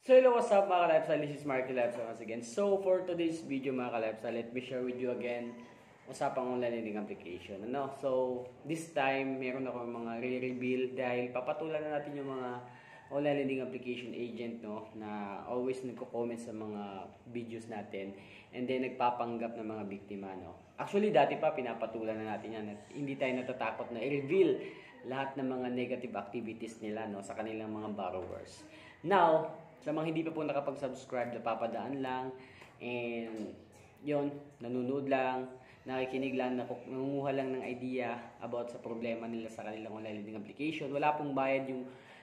So hello, what's up mga ka-lifestyle? This is Marky Lifestyle once again. So for today's video mga ka-lifestyle, let me share with you again usapang online lending application. So this time, meron ako mga re-reveal dahil papatulan na natin yung mga online lending application agent na always nagko-comment sa mga videos natin and then nagpapanggap ng mga biktima. Actually, dati pa pinapatulan na natin yan at hindi tayo natatakot na i-reveal lahat ng mga negative activities nila sa kanilang mga borrowers. Now, sa mga hindi pa po nakapag-subscribe, napapadaan lang and yon, nanonood lang, nakikinig lang, nangunguha lang ng idea about sa problema nila sa kanilang online lending application. Wala pong bayad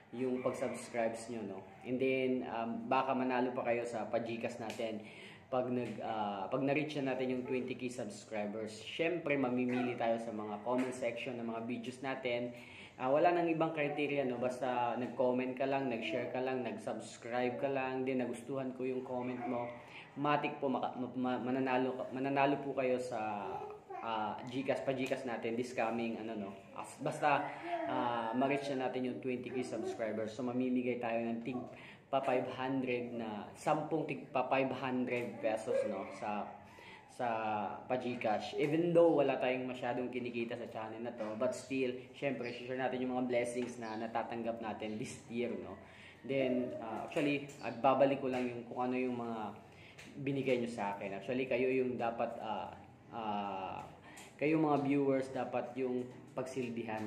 yung pag-subscribes nyo, And then, baka manalo pa kayo sa pa-Gcash natin pag na-reach na natin yung 20k subscribers. Syempre, mamimili tayo sa mga comment section ng mga videos natin. Wala nang ibang criteria, basta nag-comment ka lang, nag-share ka lang, nag-subscribe ka lang, din nagustuhan ko yung comment mo. Matik po, mananalo po kayo sa pa-Gcash natin this coming basta ma-reach na natin yung 20k subscribers. So mamimigay tayo ng tig pa 500 na 10 tig pa 500 pesos sa pa-Gcash. Even though wala tayong masyadong kinikita sa channel na to, but still syempre share natin yung mga blessings na natatanggap natin this year, Then actually babalik ko lang yung kung ano yung mga binigay nyo sa akin. Actually kayo yung dapat kayo mga viewers dapat yung pagsilbihan,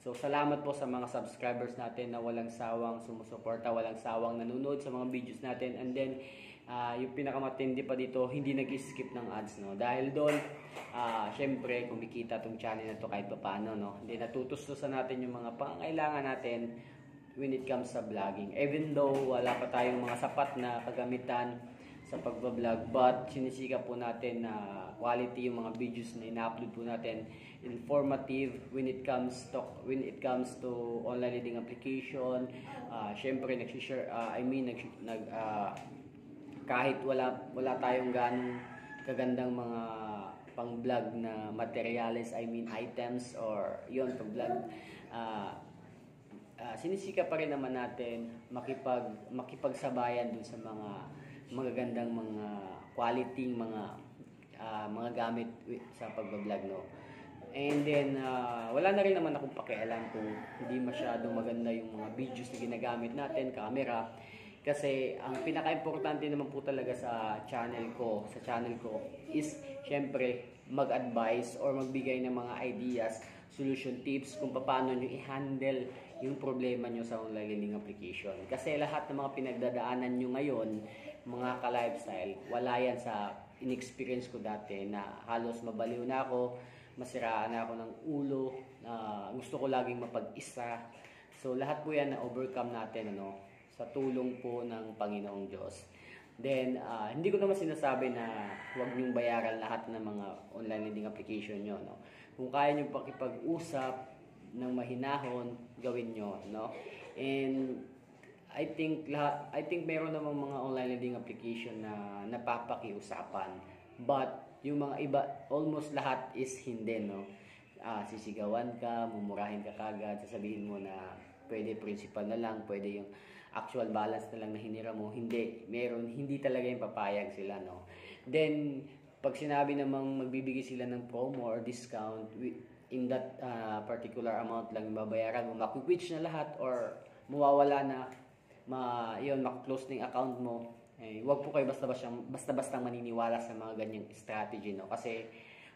So salamat po sa mga subscribers natin na walang sawang sumusuporta, walang sawang nanonood sa mga videos natin. And then yung pinakamatindi pa dito, hindi nag-skip ng ads, Dahil doon syempre kumikita tong channel na to kahit paano, Hindi natutustusan natin yung mga pangangailangan natin when it comes sa vlogging. Even though wala pa tayong mga sapat na kagamitan sa pagbablog, but sinisikap po natin na quality yung mga videos na ina-upload po natin, informative when it comes to online lending application. Syempre nag-share, kahit wala tayong ganong kagandang mga pang-vlog na materials, items or yon pag-vlog, sinisikap pa rin naman natin makipagsabayan dun sa mga magagandang mga quality mga gamit sa pagbablog, And then wala na rin naman akong pakialam kung hindi masyadong maganda yung mga videos na ginagamit natin, camera, kasi ang pinaka-importante naman po talaga sa channel ko is syempre mag-advise or magbigay ng mga ideas, solution tips kung paano nyo i-handle yung problema nyo sa online lending application. Kasi lahat ng mga pinagdadaanan nyo ngayon, mga ka-lifestyle, wala yan sa in-experience ko dati na halos mabaliw na ako, masiraan na ako ng ulo, gusto ko laging mapag-isa. So lahat po yan na overcome natin sa tulong po ng Panginoong Diyos. Then, hindi ko naman sinasabi na huwag niyong bayaran lahat ng mga online lending application nyo, Kung kaya nyo pakipag-usap ng mahinahon, gawin nyo, And I think meron namang mga online lending application na napapakiusapan. But yung mga iba, almost lahat is hindi, Sisigawan ka, mumurahin ka kagad, sasabihin mo na pwede principal na lang, pwede yung actual balance na lang na hinira mo. Hindi talaga yung papayag sila, Then, pag sinabi namang magbibigay sila ng promo or discount, in that particular amount lang yung babayaran mo, maku-switch na lahat or mawawala na, maku-close na yung account mo. Huwag po kayo basta-bastang maniniwala sa mga ganyang strategy, Kasi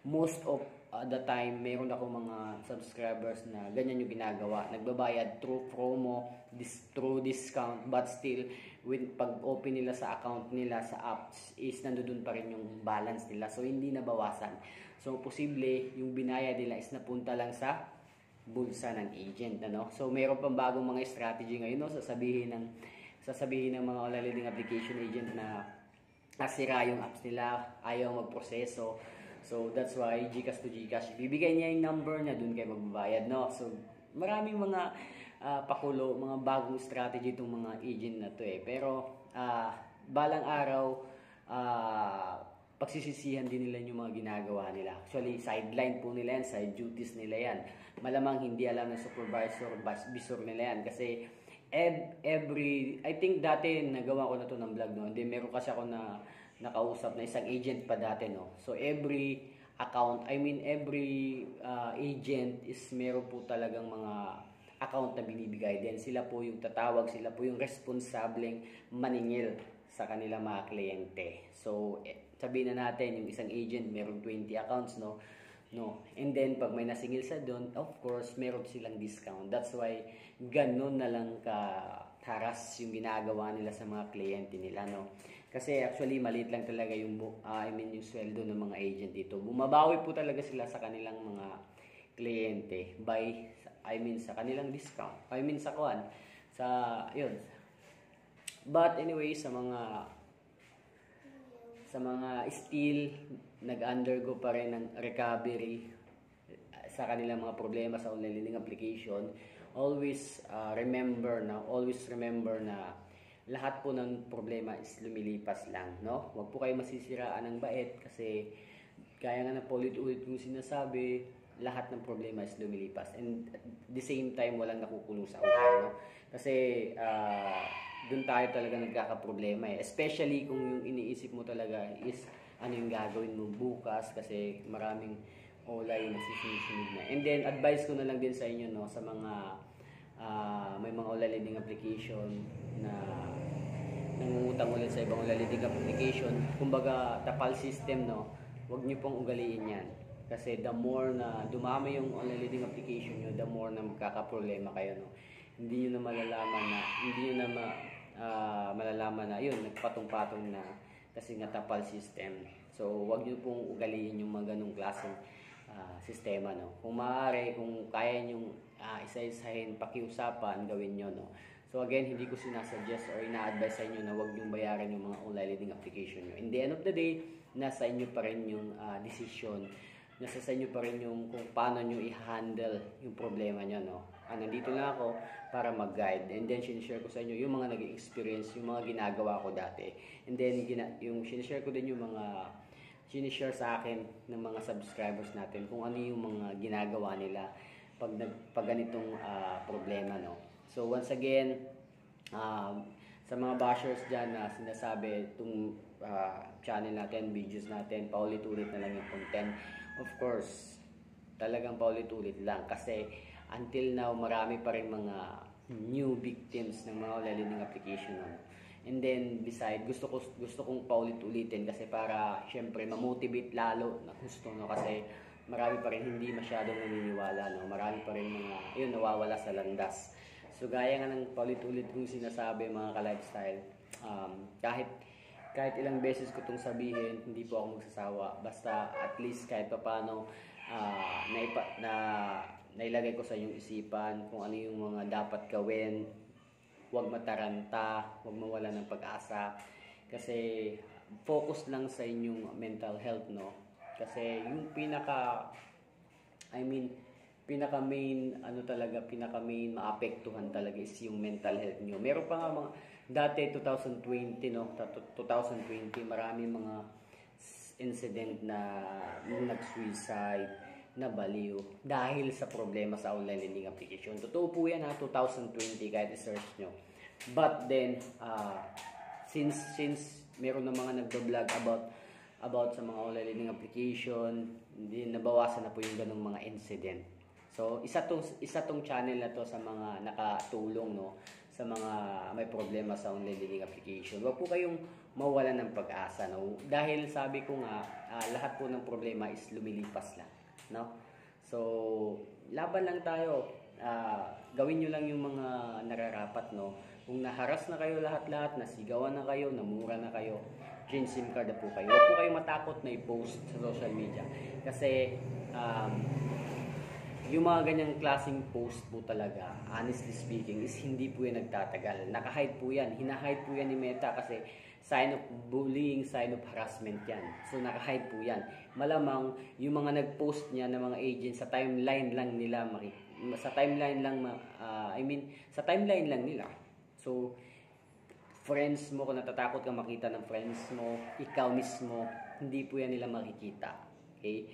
most of the time, meron ako mga subscribers na ganyan yung ginagawa. Nagbabayad through promo, through discount, but still, pag open nila sa account nila sa apps, is nandoon pa rin yung balance nila. So, hindi nabawasan. So, posible, yung binayad nila is napunta lang sa bulsa ng agent, So, meron pang bagong mga strategy ngayon, sasabihin ng mga online lending application agent na nasira yung apps nila, ayaw magproseso. So, that's why Gcash to Gcash, bibigay niya yung number niya, dun kayo magbabayad, So, maraming mga pakulo, mga bagong strategy itong mga agent na to, Pero, balang araw, pagsisisihan din nila yung mga ginagawa nila. Actually, sideline po nila yan, side duties nila yan. Malamang hindi alam ng supervisor, visor nila yan. Kasi, I think dati nagawa ko na to ng vlog, no? Hindi, meron kasi ako na nakausap na isang agent pa dati, no? So every account, every agent is meron po talagang mga account na binibigay. Then sila po yung tatawag, sila po yung responsableng maningil sa kanilang mga kliyente. So sabihin na natin yung isang agent meron 20 accounts, no? And then pag may nasingil sa doon, of course meron silang discount. That's why ganun na lang ka-haras yung ginagawa nila sa mga kliyente nila, no? Kasi actually maliit lang talaga yung yung sweldo ng mga agent dito. Bumabawi po talaga sila sa kanilang mga kliyente sa kanilang discount. Yun. But anyway, sa mga still nag-undergo pa rin ng recovery sa kanilang mga problema sa online lending application, always remember na lahat po ng problema is lumilipas lang, no? Huwag po kayo masisiraan ng bait kasi kaya nga na paulit-ulit kong sinasabi, lahat ng problema is lumilipas, and at the same time walang nakukulo sa utak, no? Kasi doon tayo talaga nagkakaproblema especially kung yung iniisip mo talaga is ano yung gagawin mo bukas, kasi maraming online na sisunod na. And then advice ko na lang din sa inyo, no, sa mga may mga online lending application na nangungutang ulit sa ibang online lending application, kumbaga tapal system, no, huwag niyo pong ugaliin yan. Kasi the more na dumami yung online lending application nyo, the more na magkakaproblema kayo, no. Hindi nyo na malalaman na yun, nagpatong-patong na kasi nga tapal system. So wag niyo pong ugaliin yung mga ganung klaseng sistema, no. Kung maaari, kung kaya niyo isa-isahin, pakiusapan, gawin niyo, no. So again, hindi ko sinasuggest or ina-advise sa inyo na wag niyo bayaran yung mga online lending application niyo. In the end of the day, nasa inyo pa rin yung decision. Nasa sa inyo pa rin yung kung paano nyo i-handle yung problema nyo, no. Nandito lang ako para mag-guide, and then sinishare ko sa inyo yung mga naging experience, yung mga ginagawa ko dati, and then yung sinishare ko din yung mga sinishare sa akin ng mga subscribers natin kung ano yung mga ginagawa nila pag ganitong problema, no. So once again, sa mga bashers dyan na sinasabi itong channel natin, videos natin, paulit-ulit na lang yung content, of course talagang paulit-ulit lang kasi until now marami pa rin mga new victims ng mga online lending application, no? And then beside, gusto kong paulit-ulitin kasi para syempre ma-motivate lalo na gusto, no, kasi marami pa rin hindi masyadong naniniwala, no. Marami pa rin mga nawawala sa landas. So gaya nga ng paulit-ulit kong sinasabi, mga ka-lifestyle, kahit ilang beses ko itong sabihin, hindi po ako magsasawa. Basta at least kahit paano nailagay ko sa inyong isipan kung ano yung mga dapat gawin. Huwag mataranta, huwag mawala ng pag-asa. Kasi focus lang sa inyong mental health, no? Kasi yung pinaka main maapektuhan talaga is yung mental health nyo. Meron pa nga mga dati 2020, no, 2020 marami mga incident na nag-suicide, na baliw dahil sa problema sa online lending application. Totoo po yan, 2020, kahit i-search nyo. But then since meron na mga nagbo-vlog about sa mga online lending application, hindi nabawasan na po yung ganung mga incident. So isa tong channel na to sa mga nakatulong, no, sa mga may problema sa online lending application. Huwag po kayong mawalan ng pag-asa, no, dahil sabi ko nga lahat po ng problema is lumilipas lang, no. So laban lang tayo, gawin nyo lang yung mga nararapat, no. Kung naharas na kayo lahat-lahat, nasigawan na kayo, namura na kayo, change SIM card na po kayo. Huwag po kayo matakot na i-post sa social media kasi yung mga ganyang klaseng post po talaga, honestly speaking, is hindi po yan nagtatagal. Naka-hide po yan. Hina-hide po yan ni Meta kasi sign of bullying, sign of harassment yan. So naka-hide po yan. Malamang yung mga nag-post niya ng mga agent sa timeline lang nila, sa timeline lang nila. So friends mo, kung natatakot kang makita ng friends mo, ikaw mismo, hindi po yan nila makikita. Okay?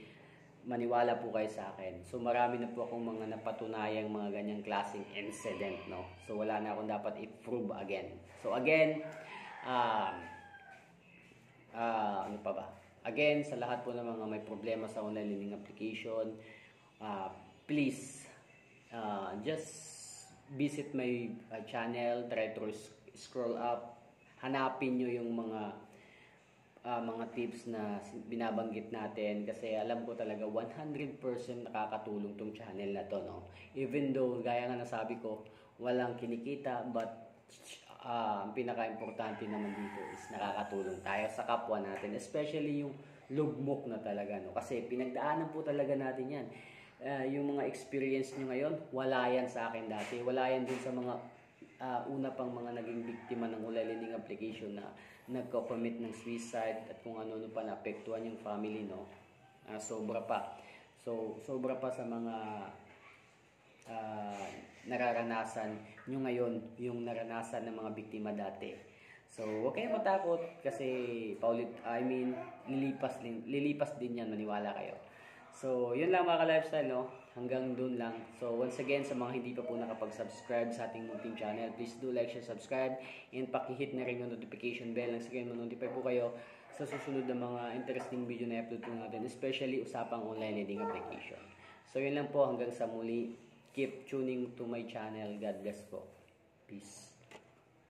maniwala po kayo sa akin. So marami na po akong mga napatunayang mga ganyang klaseng incident, no? So wala na akong dapat i-prove again. So again, ano pa ba? Again, sa lahat po ng mga may problema sa online learning application, please, just visit my channel, try to scroll up, hanapin nyo yung mga tips na binabanggit natin kasi alam ko talaga 100% nakakatulong tong channel na to, no? Even though, gaya nga nasabi ko, walang kinikita, but ang pinaka-importante naman dito is nakakatulong tayo sa kapwa natin, especially yung lugmok na talaga, no? Kasi pinagdaanan po talaga natin yan. Yung mga experience nyo ngayon, wala yan sa akin dati. Wala yan din sa mga una pang mga naging biktima ng online learning application na nagko-commit ng suicide at kung ano-ano pa naapektuhan yung family, no? Sobra pa. So, sobra pa sa mga nararanasan nyo ngayon, yung naranasan ng mga biktima dati. So, huwag kayong matakot kasi lilipas din yan, maniwala kayo. So, yun lang mga ka-lifestyle, no? Hanggang dun lang. So, once again, sa mga hindi pa po nakapag-subscribe sa ating munting channel, please do like, share, subscribe, and pakihit na rin yung notification bell nang sige ma-notify po kayo sa susunod na mga interesting video na i-upload po natin, especially usapang online learning application. So, yun lang po. Hanggang sa muli. Keep tuning to my channel. God bless po. Peace.